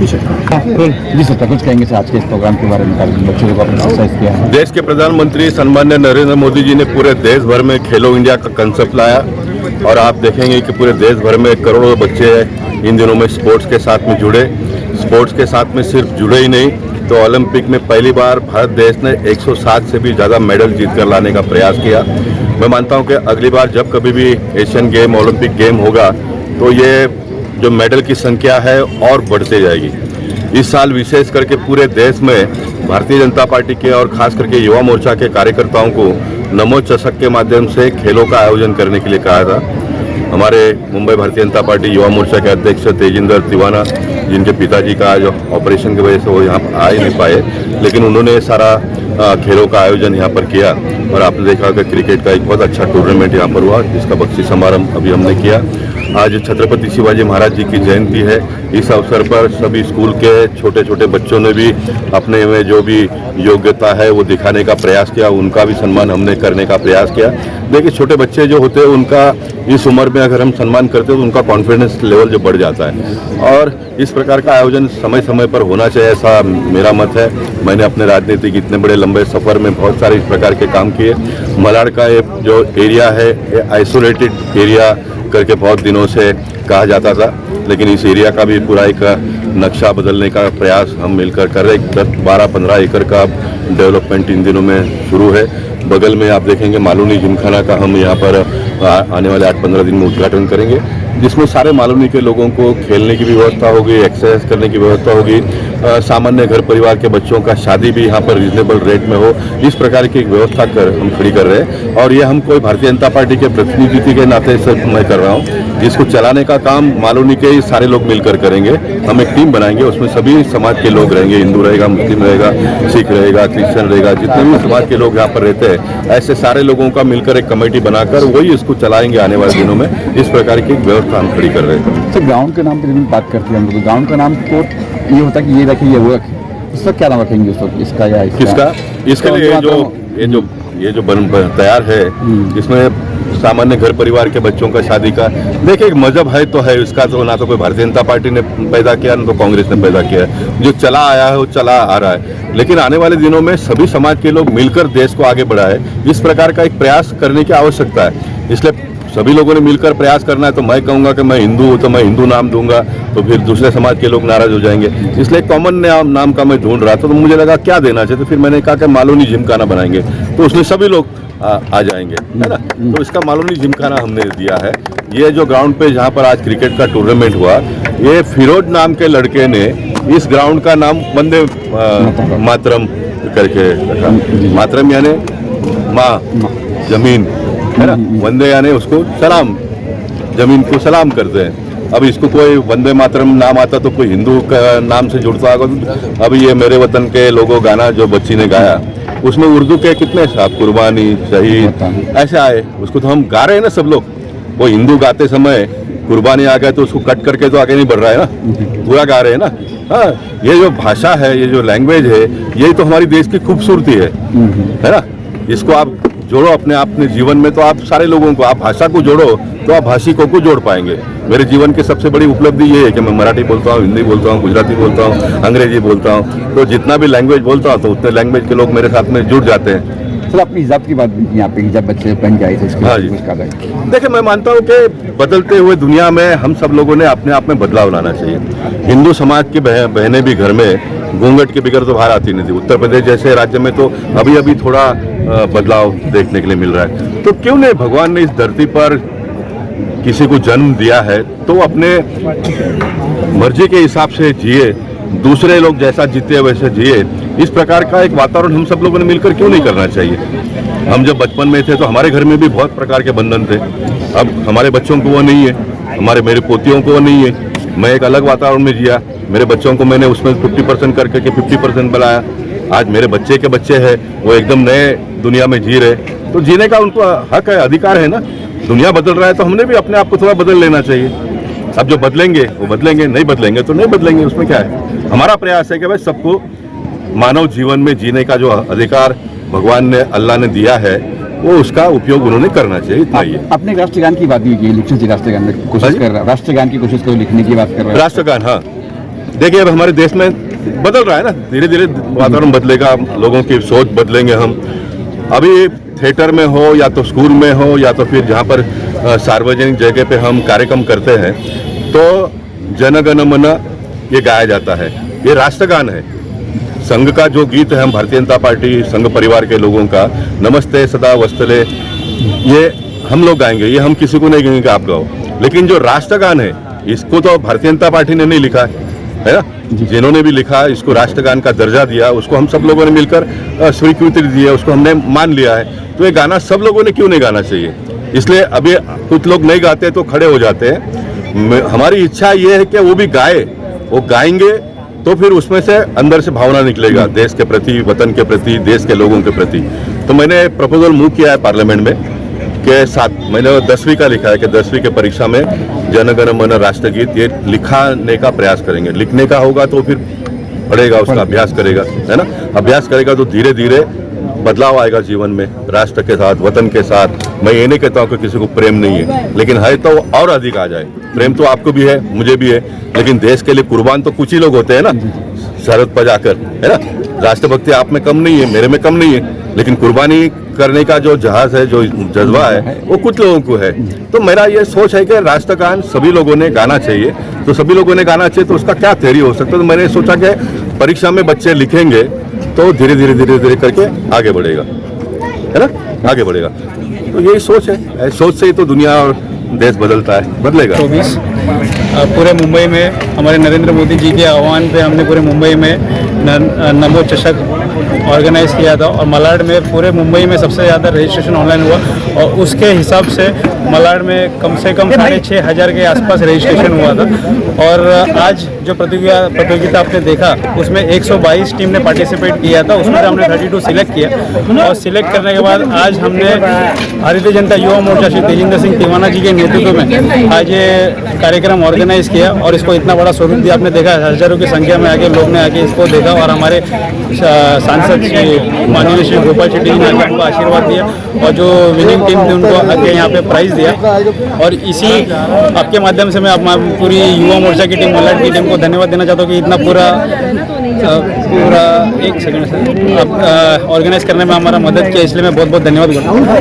पीछे। जी सर, कुछ कहेंगे सर आज के इस प्रोग्राम के बारे में, बच्चों को एक्सरसाइज किया है। देश के प्रधानमंत्री सम्मान्य नरेंद्र मोदी जी ने पूरे देश भर में खेलो इंडिया का कंसेप्ट लाया और आप देखेंगे कि पूरे देश भर में करोड़ों बच्चे इन दिनों में स्पोर्ट्स के साथ में जुड़े। स्पोर्ट्स के साथ में सिर्फ जुड़े ही नहीं तो ओलंपिक में पहली बार भारत देश ने 107 से भी ज़्यादा मेडल जीत कर लाने का प्रयास किया। मैं मानता हूं कि अगली बार जब कभी भी एशियन गेम, ओलंपिक गेम होगा तो ये जो मेडल की संख्या है और बढ़ते जाएगी। इस साल विशेष करके पूरे देश में भारतीय जनता पार्टी के और खास करके युवा मोर्चा के कार्यकर्ताओं को नमो चषक के माध्यम से खेलों का आयोजन करने के लिए कहा था। हमारे मुंबई भारतीय जनता पार्टी युवा मोर्चा के अध्यक्ष तेजिंदर तिवाना, जिनके पिताजी का जो ऑपरेशन की वजह से वो यहाँ आ ही नहीं पाए, लेकिन उन्होंने सारा खेलों का आयोजन यहाँ पर किया और आपने देखा कि क्रिकेट का एक बहुत अच्छा टूर्नामेंट यहाँ पर हुआ जिसका बख्शी समारोह अभी हमने किया। आज छत्रपति शिवाजी महाराज जी की जयंती है। इस अवसर पर सभी स्कूल के छोटे छोटे बच्चों ने भी अपने में जो भी योग्यता है वो दिखाने का प्रयास किया, उनका भी सम्मान हमने करने का प्रयास किया। देखिए, छोटे बच्चे जो होते हैं उनका इस उम्र में अगर हम सम्मान करते हैं तो उनका कॉन्फिडेंस लेवल जो बढ़ जाता है और इस प्रकार का आयोजन समय समय पर होना चाहिए, ऐसा मेरा मत है। मैंने अपने राजनीतिक इतने बड़े लंबे सफ़र में बहुत सारे इस प्रकार के काम किए। मलाड का जो एरिया है ये आइसोलेटेड एरिया करके बहुत दिनों से कहा जाता था, लेकिन इस एरिया का भी पूरा एक नक्शा बदलने का प्रयास हम मिलकर कर रहे। 12-15 एकड़ का डेवलपमेंट इन दिनों में शुरू है। बगल में आप देखेंगे मालूनी जिमखाना का हम यहाँ पर आने वाले 8-15 दिन में उद्घाटन करेंगे, जिसमें सारे मालूनी के लोगों को खेलने की भी व्यवस्था होगी, एक्सरसाइज करने की व्यवस्था होगी। सामान्य घर परिवार के बच्चों का शादी भी यहाँ पर रिजनेबल रेट में हो, इस प्रकार की एक व्यवस्था हम खड़ी कर रहे हैं। और ये हम कोई भारतीय जनता पार्टी के प्रतिनिधि के नाते से मैं कर रहा हूँ। इसको चलाने का काम मालूनी के ही सारे लोग मिलकर करेंगे। हम एक टीम बनाएंगे, उसमें सभी समाज के लोग रहेंगे, हिंदू रहेगा, मुस्लिम रहेगा, सिख रहेगा, क्रिश्चियन रहेगा, जितने भी समाज के लोग यहाँ पर रहते हैं ऐसे सारे लोगों का मिलकर एक कमेटी बनाकर वही इसको चलाएंगे आने वाले दिनों में। इस प्रकार की व्यवस्था हम खड़ी कर रहे हैं। सर, ग्राउंड के नाम पर बात करते हैं हम लोग, ग्राउंड का नाम तो ये होता है कि ये रखें, ये वो रखें, इसका क्या नाम रखेंगे? इसका या किसका? इसके लिए ये जो बन तैयार है इसमें सामान्य घर परिवार के बच्चों का शादी का, देखिए एक मजहब है तो है, इसका तो ना तो कोई भारतीय जनता पार्टी ने पैदा किया ना तो कांग्रेस ने पैदा किया है। जो चला आया है वो चला आ रहा है, लेकिन आने वाले दिनों में सभी समाज के लोग मिलकर देश को आगे बढ़ाए, इस प्रकार का एक प्रयास करने की आवश्यकता है। इसलिए सभी लोगों ने मिलकर प्रयास करना है। तो मैं कहूँगा कि मैं हिंदू हूँ तो मैं हिंदू नाम दूंगा तो फिर दूसरे समाज के लोग नाराज हो जाएंगे, इसलिए कॉमन नाम का मैं ढूंढ रहा था। तो मुझे लगा क्या देना चाहिए, तो फिर मैंने कहा कि मालूनी जिमखाना बनाएंगे, तो उसमें सभी लोग आ जाएंगे, है ना। तो इसका मालूनी जिमखाना हमने दिया है। ये जो ग्राउंड पे जहाँ पर आज क्रिकेट का टूर्नामेंट हुआ, ये फिरोज नाम के लड़के ने इस ग्राउंड का नाम वंदे मातरम करके रखा। मातरम यानी माँ जमीन, है ना, वंदे यानी उसको सलाम, जमीन को सलाम करते हैं। अब इसको कोई वंदे मातरम नाम आता तो कोई हिंदू का नाम से जुड़ता होगा। अभी ये मेरे वतन के लोगों गाना जो बच्ची ने गाया, उसमें उर्दू के कितने साहब कुर्बानी, शहीद ऐसे आए, उसको तो हम गा रहे हैं ना सब लोग। वो हिंदू गाते समय कुर्बानी आ गया तो उसको कट करके तो आगे नहीं बढ़ रहा है ना, पूरा गा रहे हैं ना। हाँ, ये जो भाषा है, ये जो लैंग्वेज है, यही तो हमारी देश की खूबसूरती है ना। इसको आप जोड़ो अपने जीवन में, तो आप सारे लोगों को, आप भाषा को जोड़ो तो आप भाषिकों को जोड़ पाएंगे। मेरे जीवन की सबसे बड़ी उपलब्धि ये है कि मैं मराठी बोलता हूँ, हिंदी बोलता हूँ, गुजराती बोलता हूँ, अंग्रेजी बोलता हूँ, तो जितना भी लैंग्वेज बोलता हूँ तो उतने लैंग्वेज के लोग मेरे साथ में जुड़ जाते हैं। सर, अपनी हिजाब की बात भी यहाँ पे, हिजाब बच्चे पहन के आए थे। हाँ जी, देखिए मैं मानता हूँ कि बदलते हुए दुनिया में हम सब लोगों ने अपने आप में बदलाव लाना चाहिए। हिंदू समाज की बहनें भी घर में घूंघट के बिगड़ तो बाहर आती नहीं थी। उत्तर प्रदेश जैसे राज्य में तो अभी अभी थोड़ा बदलाव देखने के लिए मिल रहा है। तो क्यों नहीं भगवान ने इस धरती पर किसी को जन्म दिया है तो अपने मर्जी के हिसाब से जिए, दूसरे लोग जैसा जीते वैसे जिए। इस प्रकार का एक वातावरण हम सब लोगों ने मिलकर क्यों नहीं करना चाहिए। हम जब बचपन में थे तो हमारे घर में भी बहुत प्रकार के बंधन थे, अब हमारे बच्चों को वो नहीं है, मेरे पोतियों को वो नहीं है। मैं एक अलग वातावरण में जिया, मेरे बच्चों को मैंने उसमें 50% करके 50% बनाया। आज मेरे बच्चे के बच्चे हैं, वो एकदम नए दुनिया में जी रहे, तो जीने का उनको हक है, अधिकार है ना। दुनिया बदल रहा है तो हमने भी अपने आप को थोड़ा बदल लेना चाहिए। अब जो बदलेंगे वो बदलेंगे, नहीं बदलेंगे तो नहीं बदलेंगे, उसमें क्या है। हमारा प्रयास है कि भाई सबको मानव जीवन में जीने का जो अधिकार भगवान ने, अल्लाह ने दिया है, वो उसका उपयोग उन्होंने करना चाहिए, इतना ही है। अपने राष्ट्रगान की बात भी की, लिखने की राष्ट्रगान में कोशिश कर रहा है, राष्ट्रगान की कोशिश को लिखने की बात कर रहा है। राष्ट्रगान, हाँ, देखिए अब हमारे देश में बदल रहा है ना, धीरे धीरे वातावरण बदलेगा, लोगों की सोच बदलेंगे हम। अभी थिएटर में हो या तो स्कूल में हो या तो फिर जहाँ पर सार्वजनिक जगह पे हम कार्यक्रम करते हैं तो जन गण मन ये गाया जाता है, ये राष्ट्रगान है। संघ का जो गीत है, हम भारतीय जनता पार्टी संघ परिवार के लोगों का, नमस्ते सदा वस्तले, ये हम लोग गाएंगे, ये हम किसी को नहीं कहेंगे कि आप गाओ। लेकिन जो राष्ट्रगान है इसको तो भारतीय जनता पार्टी ने नहीं लिखा है ना, जिन्होंने भी लिखा इसको राष्ट्रगान का दर्जा दिया, उसको हम सब लोगों ने मिलकर स्वीकृति दी है, उसको हमने मान लिया है। तो ये गाना सब लोगों ने क्यों नहीं गाना चाहिए? इसलिए अभी कुछ लोग नहीं गाते तो खड़े हो जाते हैं। हमारी इच्छा ये है कि वो भी गाए, वो गाएंगे तो फिर उसमें से अंदर से भावना निकलेगा देश के प्रति, वतन के प्रति, देश के लोगों के प्रति। तो मैंने प्रपोजल मूव किया है पार्लियामेंट में के साथ, मैंने 10वीं का लिखा है कि 10वीं के परीक्षा में जन गण मन राष्ट्रगीत ये लिखाने का प्रयास करेंगे। लिखने का होगा तो फिर पढ़ेगा, उसका अभ्यास करेगा, है ना, अभ्यास करेगा तो धीरे धीरे बदलाव आएगा जीवन में, राष्ट्र के साथ, वतन के साथ। मैं ये नहीं कहता हूँ कि किसी को प्रेम नहीं है, लेकिन है तो और अधिक आ जाए। प्रेम तो आपको भी है, मुझे भी है, लेकिन देश के लिए कुर्बान तो कुछ ही लोग होते हैं ना, सरहद पर जाकर, है ना। राष्ट्रभक्ति आप में कम नहीं है, मेरे में कम नहीं है, लेकिन कुर्बानी करने का जो जहाज है, जो जज्बा है, वो कुछ लोगों को है। तो मेरा ये सोच है कि राष्ट्रगान सभी लोगों ने गाना चाहिए। तो सभी लोगों ने गाना चाहिए तो उसका क्या थ्योरी हो सकता है? तो मैंने सोचा कि परीक्षा में बच्चे लिखेंगे तो धीरे धीरे धीरे धीरे करके आगे बढ़ेगा, है ना, आगे बढ़ेगा। तो यही सोच है, सोच से ही तो दुनिया और देश बदलता है, बदलेगा। 24 पूरे मुंबई में हमारे नरेंद्र मोदी जी के आह्वान पे हमने पूरे मुंबई में नमो चषक ऑर्गेनाइज किया था और मलाड में पूरे मुंबई में सबसे ज़्यादा रजिस्ट्रेशन ऑनलाइन हुआ और उसके हिसाब से मलाड में कम से कम 6,500 के आसपास रजिस्ट्रेशन हुआ था। और आज जो प्रतियोगिता आपने देखा उसमें 122 टीम ने पार्टिसिपेट किया था, उसमें हमने 32 सिलेक्ट किया और सिलेक्ट करने के बाद आज हमने भारतीय जनता युवा मोर्चा श्री तेजिंदर सिंह तिवाना जी के नेतृत्व में आज ये कार्यक्रम ऑर्गेनाइज किया और इसको इतना बड़ा स्वरूप दिया। आपने देखा हजारों की संख्या में आके लोग ने आके इसको देखा और हमारे सांसद श्री माननीय श्री गोपाल शेट्टी जी ने आके हमको आशीर्वाद दिया और जो विनिंग टीम थी उनको आके यहाँ पे प्राइज़ दिया। और इसी आपके माध्यम से मैं पूरी युवा मोर्चा की टीम, मलाड की टीम को धन्यवाद देना चाहता हूँ कि इतना पूरा एक सेकंड से ऑर्गेनाइज करने में हमारा मदद किया, इसलिए मैं बहुत बहुत धन्यवाद करता हूँ।